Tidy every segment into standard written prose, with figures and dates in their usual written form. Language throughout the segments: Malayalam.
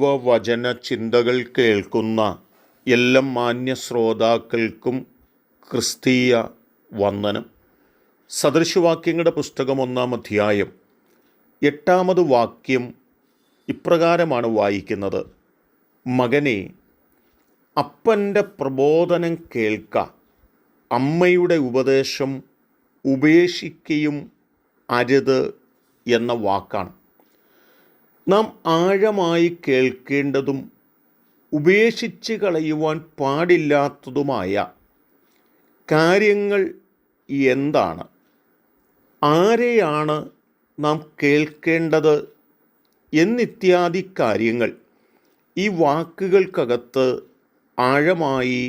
ദൈവവചന ചിന്തകൾ കേൾക്കുന്ന എല്ലാ മാന്യ ശ്രോതാക്കൾക്കും ക്രിസ്തീയ വന്ദനം. സദൃശവാക്യങ്ങളുടെ പുസ്തകം 1-ാം അധ്യായം 8-ാമത് വാക്യം ഇപ്രകാരമാണ് വായിക്കുന്നത്: മകനെ, അപ്പൻ്റെ പ്രബോധനം കേൾക്ക, അമ്മയുടെ ഉപദേശം ഉപേക്ഷിക്കുകയും അരുത് എന്ന വാക്കാണ്. നാം ആഴമായി കേൾക്കേണ്ടതും ഉപേക്ഷിച്ച് കളയുവാൻ പാടില്ലാത്തതുമായ കാര്യങ്ങൾ എന്താണ്? ആരെയാണ് നാം കേൾക്കേണ്ടത് എന്നിത്യാദി കാര്യങ്ങൾ ഈ വാക്കുകൾക്കകത്ത് ആഴമായി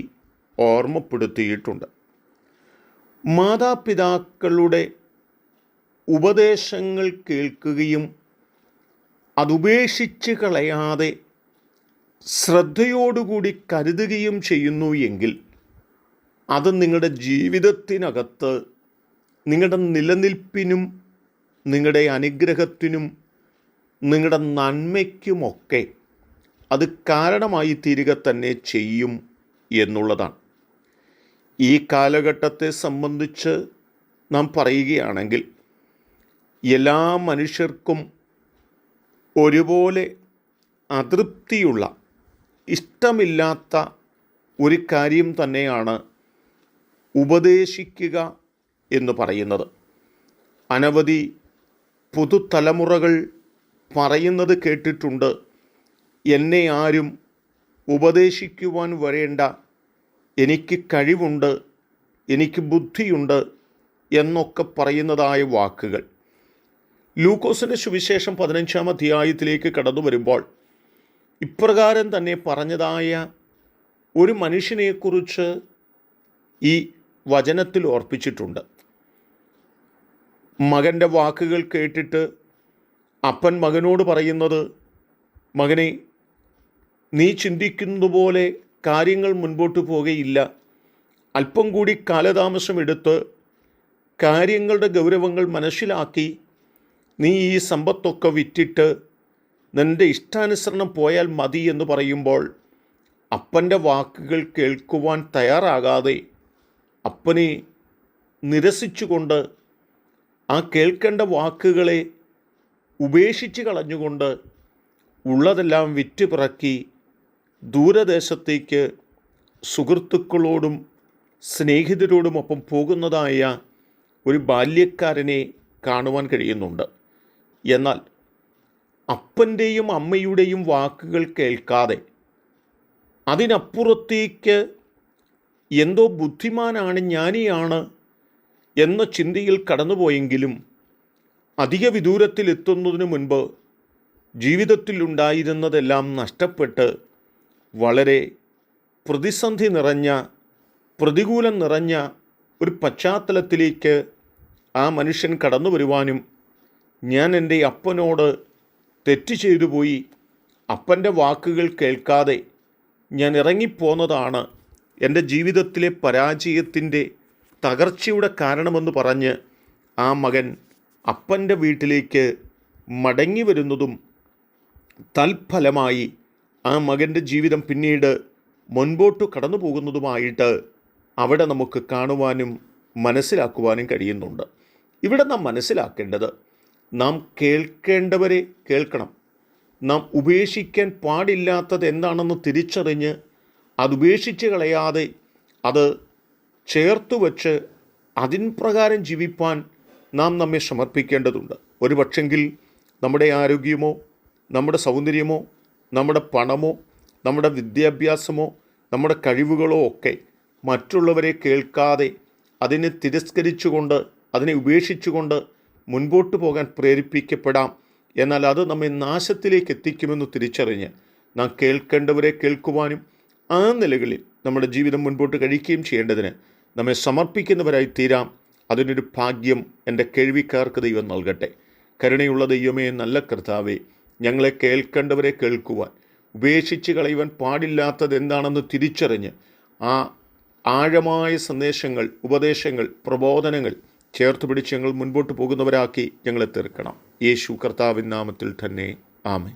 ഓർമ്മപ്പെടുത്തിയിട്ടുണ്ട്. മാതാപിതാക്കളുടെ ഉപദേശങ്ങൾ കേൾക്കുകയും അതുപേക്ഷിച്ച് കളയാതെ ശ്രദ്ധയോടുകൂടി കരുതുകയും ചെയ്യുന്നു എങ്കിൽ അത് നിങ്ങളുടെ ജീവിതത്തിനകത്ത് നിങ്ങളുടെ നിലനിൽപ്പിനും നിങ്ങളുടെ അനുഗ്രഹത്തിനും നിങ്ങളുടെ നന്മയ്ക്കുമൊക്കെ അത് കാരണമായി തീരുക തന്നെ ചെയ്യും എന്നുള്ളതാണ്. ഈ കാലഘട്ടത്തെ സംബന്ധിച്ച് നാം പറയുകയാണെങ്കിൽ എല്ലാ മനുഷ്യർക്കും ഒരുപോലെ അതൃപ്തിയുള്ള, ഇഷ്ടമില്ലാത്ത ഒരു കാര്യം തന്നെയാണ് ഉപദേശിക്കുക എന്ന് പറയുന്നത്. അനവധി പുതുതലമുറകൾ പറയുന്നത് കേട്ടിട്ടുണ്ട്: എന്നെ ആരും ഉപദേശിക്കുവാൻ വരേണ്ട, എനിക്ക് കഴിവുണ്ട്, എനിക്ക് ബുദ്ധിയുണ്ട് എന്നൊക്കെ പറയുന്നതായ വാക്കുകൾ. ലൂക്കോസിൻ്റെ സുവിശേഷം 15-ാം അധ്യായത്തിലേക്ക് കടന്നു വരുമ്പോൾ ഇപ്രകാരം തന്നെ പറഞ്ഞതായ ഒരു മനുഷ്യനെക്കുറിച്ച് ഈ വചനത്തിൽ ഓർപ്പിച്ചിട്ടുണ്ട്. മകൻ്റെ വാക്കുകൾ കേട്ടിട്ട് അപ്പൻ മകനോട് പറയുന്നത്: മകനെ, നീ ചിന്തിക്കുന്നത് പോലെ കാര്യങ്ങൾ മുൻപോട്ട് പോകുകയില്ല. അല്പം കൂടി കാലതാമസം എടുത്ത് കാര്യങ്ങളുടെ ഗൗരവങ്ങൾ മനസ്സിലാക്കി നീ ഈ സമ്പത്തൊക്കെ വിറ്റിട്ട് നിൻ്റെ ഇഷ്ടാനുസരണം പോയാൽ മതി എന്ന് പറയുമ്പോൾ അപ്പൻ്റെ വാക്കുകൾ കേൾക്കുവാൻ തയ്യാറാകാതെ അപ്പനെ നിരസിച്ചുകൊണ്ട് ആ കേൾക്കേണ്ട വാക്കുകളെ ഉപേക്ഷിച്ച് കളഞ്ഞുകൊണ്ട് ഉള്ളതെല്ലാം വിറ്റ് പിറക്കി ദൂരദേശത്തേക്ക് സുഹൃത്തുക്കളോടും സ്നേഹിതരോടുമൊപ്പം പോകുന്നതായ ഒരു ബാല്യക്കാരനെ കാണുവാൻ കഴിയുന്നുണ്ട്. എന്നാൽ അപ്പൻ്റെയും അമ്മയുടെയും വാക്കുകൾ കേൾക്കാതെ അതിനപ്പുറത്തേക്ക് എന്തോ ബുദ്ധിമാനാണ്, ജ്ഞാനിയാണ് എന്ന ചിന്തയിൽ കടന്നുപോയെങ്കിലും അധിക വിദൂരത്തിലെത്തുന്നതിന് മുൻപ് ജീവിതത്തിലുണ്ടായിരുന്നതെല്ലാം നഷ്ടപ്പെട്ട് വളരെ പ്രതിസന്ധി നിറഞ്ഞ, പ്രതികൂലം നിറഞ്ഞ ഒരു പശ്ചാത്തലത്തിലേക്ക് ആ മനുഷ്യൻ കടന്നു വരുവാനും, ഞാൻ എൻ്റെ അപ്പനോട് തെറ്റ് ചെയ്തു പോയി, അപ്പൻ്റെ വാക്കുകൾ കേൾക്കാതെ ഞാൻ ഇറങ്ങിപ്പോന്നതാണ് എൻ്റെ ജീവിതത്തിലെ പരാജയത്തിൻ്റെ, തകർച്ചയുടെ കാരണമെന്ന് പറഞ്ഞ് ആ മകൻ അപ്പൻ്റെ വീട്ടിലേക്ക് മടങ്ങി വരുന്നതും തൽഫലമായി ആ മകൻ്റെ ജീവിതം പിന്നീട് മുൻപോട്ട് കടന്നു പോകുന്നതുമായിട്ട് അവിടെ നമുക്ക് കാണുവാനും മനസ്സിലാക്കുവാനും കഴിയുന്നുണ്ട്. ഇവിടെ നാം മനസ്സിലാക്കേണ്ടത്, നാം കേൾക്കേണ്ടവരെ കേൾക്കണം. നാം ഉപേക്ഷിക്കാൻ പാടില്ലാത്തത് എന്താണെന്ന് തിരിച്ചറിഞ്ഞ് അതുപേക്ഷിച്ച് കളയാതെ അത് ചേർത്ത് വച്ച് അതിൻ പ്രകാരം ജീവിപ്പാൻ നാം നമ്മെ സമർപ്പിക്കേണ്ടതുണ്ട്. ഒരു പക്ഷെങ്കിൽ നമ്മുടെ ആരോഗ്യമോ, നമ്മുടെ സൗന്ദര്യമോ, നമ്മുടെ പണമോ, നമ്മുടെ വിദ്യാഭ്യാസമോ, നമ്മുടെ കഴിവുകളോ ഒക്കെ മറ്റുള്ളവരെ കേൾക്കാതെ അതിനെ തിരസ്കരിച്ചുകൊണ്ട്, അതിനെ ഉപേക്ഷിച്ചുകൊണ്ട് മുൻപോട്ട് പോകാൻ പ്രേരിപ്പിക്കപ്പെടാം. എന്നാൽ അത് നമ്മെ നാശത്തിലേക്ക് എത്തിക്കുമെന്ന് തിരിച്ചറിഞ്ഞ് നാം കേൾക്കേണ്ടവരെ കേൾക്കുവാനും ആ നിലകളിൽ നമ്മുടെ ജീവിതം മുൻപോട്ട് കഴിക്കുകയും ചെയ്യേണ്ടതിന് നമ്മെ സമർപ്പിക്കുന്നവരായി തീരാം. അതിനൊരു ഭാഗ്യം എൻ്റെ കേൾവിക്കാർക്ക് ദൈവം നൽകട്ടെ. കരുണയുള്ള ദൈവമേ, നല്ല കർത്താവേ, ഞങ്ങളെ കേൾക്കേണ്ടവരെ കേൾക്കുവാൻ, ഉപേക്ഷിച്ച് കളയുവാൻ പാടില്ലാത്തത് എന്താണെന്ന് തിരിച്ചറിഞ്ഞ് ആ ആഴമായ സന്ദേശങ്ങൾ, ഉപദേശങ്ങൾ, പ്രബോധനങ്ങൾ ചേർത്ത് പിടിച്ച് ഞങ്ങൾ മുൻപോട്ട് പോകുന്നവരാക്കി ഞങ്ങളെ തീർക്കണം. യേശു കർത്താവിൻ നാമത്തിൽ തന്നെ ആമേൻ.